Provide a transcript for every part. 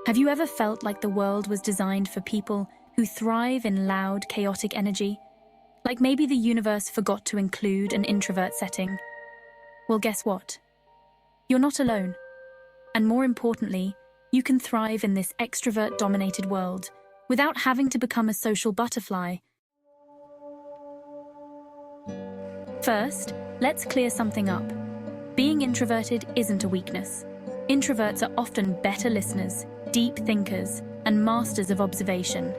Have you ever felt like the world was designed for people who thrive in loud, chaotic energy? Like maybe the universe forgot to include an introvert setting? Well, guess what? You're not alone. And more importantly, you can thrive in this extrovert-dominated world without having to become a social butterfly. First, let's clear something up. Being introverted isn't a weakness. Introverts are often better listeners, deep thinkers, and masters of observation.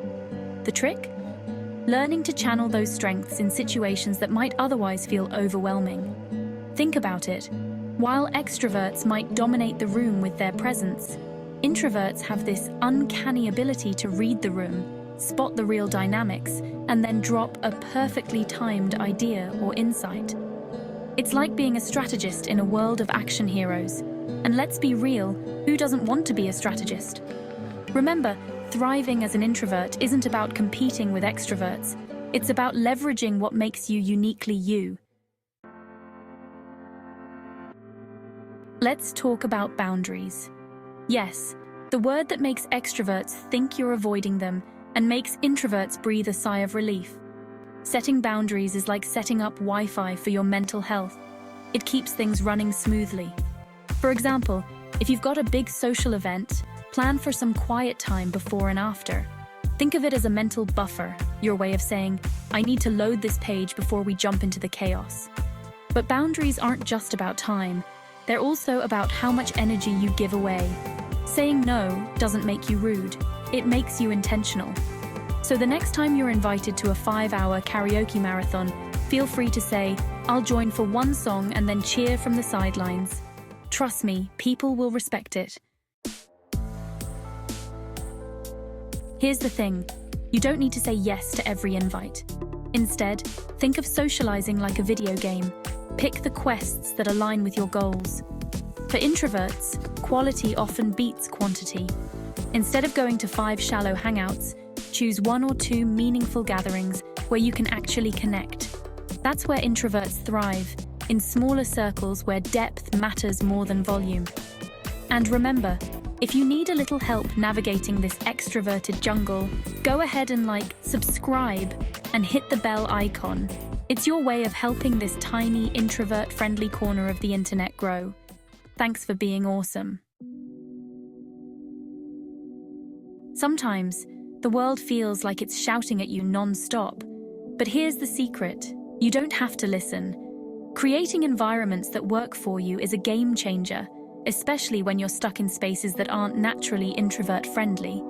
The trick? Learning to channel those strengths in situations that might otherwise feel overwhelming. Think about it. While extroverts might dominate the room with their presence, introverts have this uncanny ability to read the room, spot the real dynamics, and then drop a perfectly timed idea or insight. It's like being a strategist in a world of action heroes. And let's be real, who doesn't want to be a strategist? Remember, thriving as an introvert isn't about competing with extroverts. It's about leveraging what makes you uniquely you. Let's talk about boundaries. Yes, the word that makes extroverts think you're avoiding them and makes introverts breathe a sigh of relief. Setting boundaries is like setting up Wi-Fi for your mental health. It keeps things running smoothly. For example, if you've got a big social event, plan for some quiet time before and after. Think of it as a mental buffer, your way of saying, I need to load this page before we jump into the chaos. But boundaries aren't just about time. They're also about how much energy you give away. Saying no doesn't make you rude. It makes you intentional. So the next time you're invited to a 5-hour karaoke marathon, feel free to say, I'll join for one song and then cheer from the sidelines. Trust me, people will respect it. Here's the thing, you don't need to say yes to every invite. Instead, think of socializing like a video game. Pick the quests that align with your goals. For introverts, quality often beats quantity. Instead of going to 5 shallow hangouts, choose 1 or 2 meaningful gatherings where you can actually connect. That's where introverts thrive, in smaller circles where depth matters more than volume. And remember, if you need a little help navigating this extroverted jungle, go ahead and subscribe, and hit the bell icon. It's your way of helping this tiny introvert-friendly corner of the internet grow. Thanks for being awesome. Sometimes, the world feels like it's shouting at you non-stop. But here's the secret. You don't have to listen. Creating environments that work for you is a game changer, especially when you're stuck in spaces that aren't naturally introvert-friendly.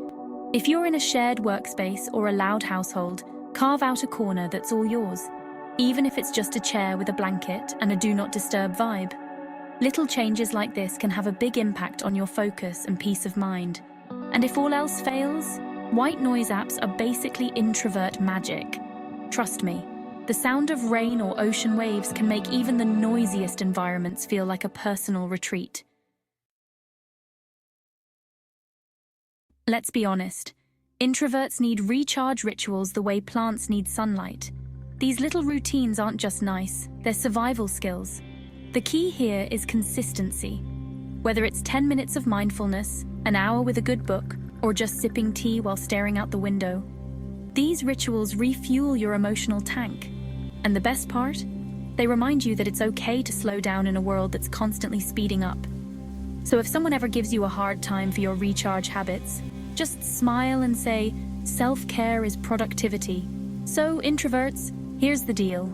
If you're in a shared workspace or a loud household, carve out a corner that's all yours, even if it's just a chair with a blanket and a do not disturb vibe. Little changes like this can have a big impact on your focus and peace of mind. And if all else fails, white noise apps are basically introvert magic. Trust me, the sound of rain or ocean waves can make even the noisiest environments feel like a personal retreat. Let's be honest, introverts need recharge rituals the way plants need sunlight. These little routines aren't just nice, they're survival skills. The key here is consistency. Whether it's 10 minutes of mindfulness, an hour with a good book, or just sipping tea while staring out the window, these rituals refuel your emotional tank. And the best part? They remind you that it's okay to slow down in a world that's constantly speeding up. So if someone ever gives you a hard time for your recharge habits, just smile and say, self-care is productivity. So, introverts, here's the deal.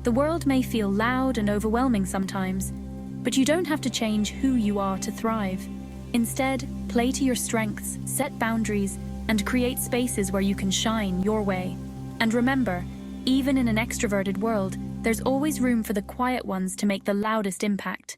The world may feel loud and overwhelming sometimes, but you don't have to change who you are to thrive. Instead, play to your strengths, set boundaries, and create spaces where you can shine your way. And remember, even in an extroverted world, there's always room for the quiet ones to make the loudest impact.